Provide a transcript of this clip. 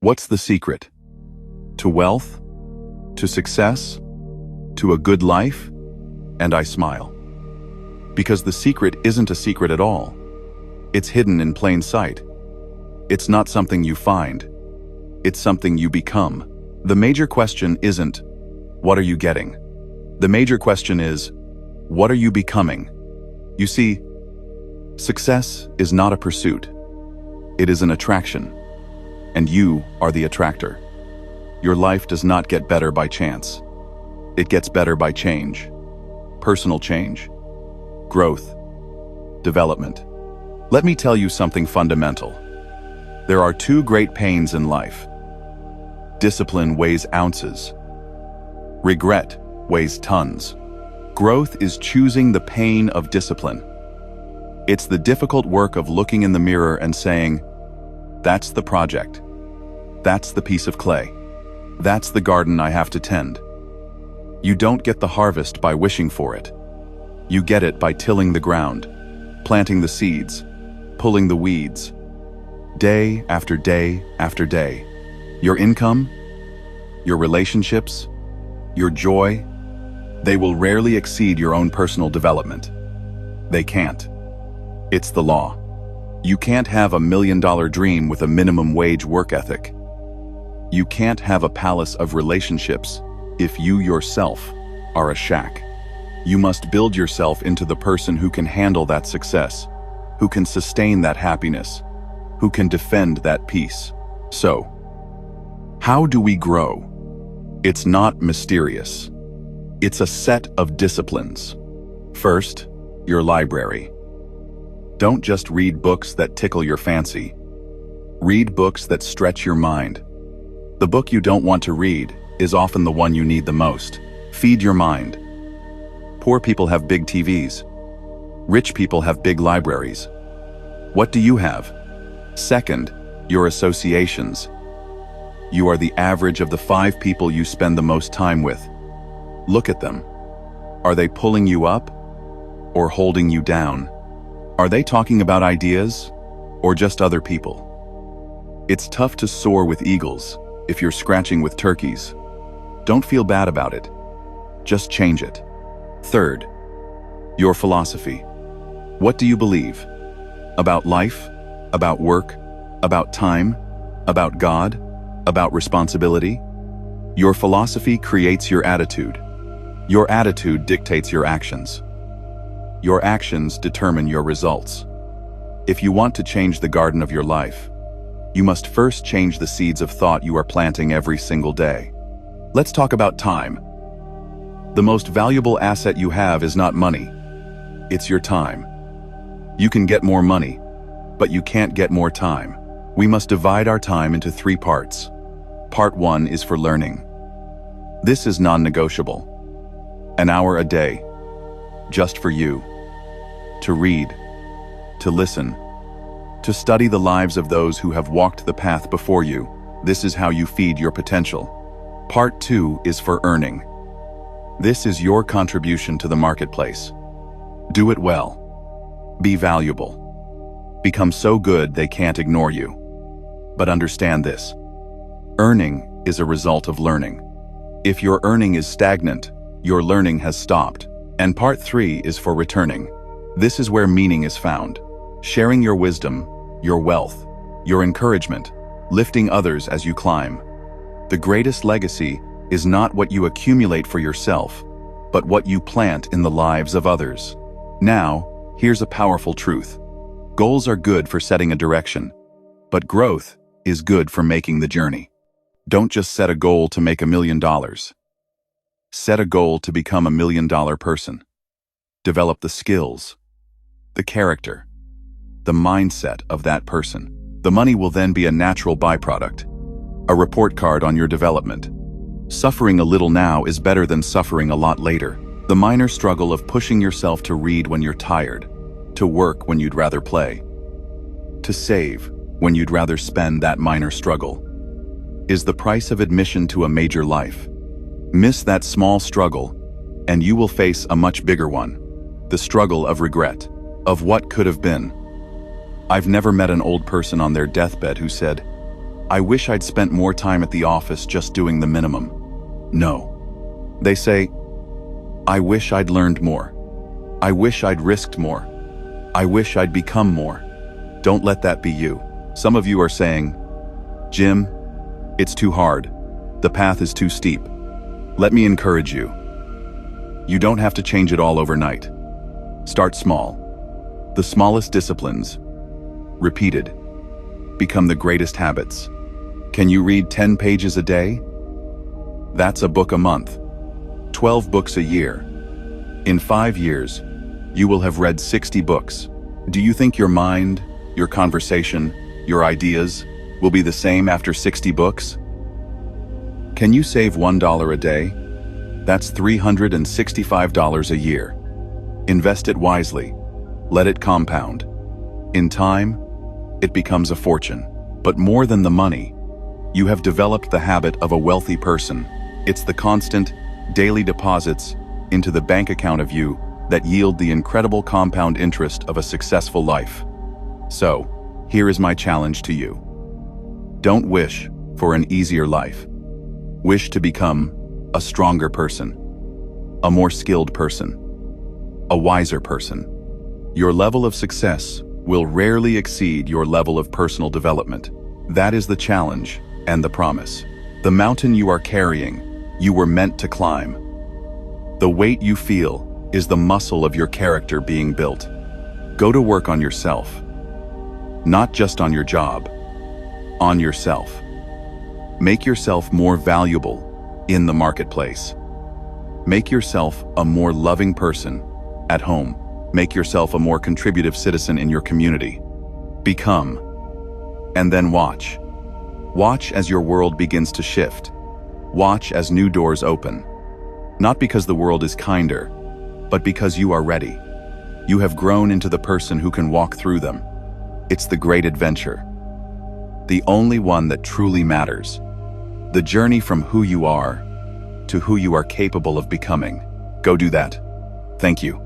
What's the secret? To wealth? To success? To a good life? And I smile. Because the secret isn't a secret at all. It's hidden in plain sight. It's not something you find. It's something you become. The major question isn't, what are you getting? The major question is, what are you becoming? You see, success is not a pursuit. It is an attraction. And you are the attractor. Your life does not get better by chance. It gets better by change. Personal change. Growth. Development. Let me tell you something fundamental. There are two great pains in life. Discipline weighs ounces. Regret weighs tons. Growth is choosing the pain of discipline. It's the difficult work of looking in the mirror and saying, that's the project. That's the piece of clay. That's the garden I have to tend. You don't get the harvest by wishing for it. You get it by tilling the ground, planting the seeds, pulling the weeds. Day after day after day. Your income, your relationships, your joy, they will rarely exceed your own personal development. They can't. It's the law. You can't have $1 million dream with a minimum wage work ethic. You can't have a palace of relationships if you yourself are a shack. You must build yourself into the person who can handle that success, who can sustain that happiness, who can defend that peace. So, how do we grow? It's not mysterious. It's a set of disciplines. First, your library. Don't just read books that tickle your fancy. Read books that stretch your mind. The book you don't want to read is often the one you need the most. Feed your mind. Poor people have big TVs. Rich people have big libraries. What do you have? Second, your associations. You are the average of the 5 people you spend the most time with. Look at them. Are they pulling you up or holding you down? Are they talking about ideas or just other people? It's tough to soar with eagles if you're scratching with turkeys. Don't feel bad about it. Just change it. Third, your philosophy. What do you believe? About life? About work? About time? About God? About responsibility? Your philosophy creates your attitude. Your attitude dictates your actions. Your actions determine your results. If you want to change the garden of your life, you must first change the seeds of thought you are planting every single day. Let's talk about time. The most valuable asset you have is not money. It's your time. You can get more money, but you can't get more time. We must divide our time into 3 parts. Part 1 is for learning. This is non-negotiable. An hour a day, just for you. To read, to listen, to study the lives of those who have walked the path before you. This is how you feed your potential. Part 2 is for earning. This is your contribution to the marketplace. Do it well. Be valuable. Become so good they can't ignore you. But understand this. Earning is a result of learning. If your earning is stagnant, your learning has stopped. And part 3 is for returning. This is where meaning is found. Sharing your wisdom, your wealth, your encouragement, lifting others as you climb. The greatest legacy is not what you accumulate for yourself, but what you plant in the lives of others. Now, here's a powerful truth. Goals are good for setting a direction, but growth is good for making the journey. Don't just set a goal to make $1 million. Set a goal to become $1 million person. Develop the skills, the character, the mindset of that person. The money will then be a natural byproduct, a report card on your development. Suffering a little now is better than suffering a lot later. The minor struggle of pushing yourself to read when you're tired, to work when you'd rather play, to save when you'd rather spend that minor struggle, is the price of admission to a major life. Miss that small struggle, and you will face a much bigger one. The struggle of regret, of what could have been. I've never met an old person on their deathbed who said, I wish I'd spent more time at the office just doing the minimum. No. They say, I wish I'd learned more. I wish I'd risked more. I wish I'd become more. Don't let that be you. Some of you are saying, Jim, it's too hard. The path is too steep. Let me encourage you. You don't have to change it all overnight. Start small. The smallest disciplines, repeated, become the greatest habits. Can you read 10 pages a day? That's a book a month. 12 books a year. In 5 years, you will have read 60 books. Do you think your mind, your conversation, your ideas will be the same after 60 books? Can you save $1 a day? That's $365 a year. Invest it wisely. Let it compound. In time, it becomes a fortune. But more than the money, you have developed the habit of a wealthy person. It's the constant, daily deposits into the bank account of you that yield the incredible compound interest of a successful life. So, here is my challenge to you. Don't wish for an easier life. Wish to become a stronger person, a more skilled person, a wiser person. Your level of success will rarely exceed your level of personal development. That is the challenge and the promise. The mountain you are carrying, you were meant to climb. The weight you feel is the muscle of your character being built. Go to work on yourself. Not just on your job, on yourself. Make yourself more valuable in the marketplace. Make yourself a more loving person at home. Make yourself a more contributive citizen in your community. Become, and then watch. Watch as your world begins to shift. Watch as new doors open. Not because the world is kinder, but because you are ready. You have grown into the person who can walk through them. It's the great adventure. The only one that truly matters. The journey from who you are to who you are capable of becoming. Go do that. Thank you.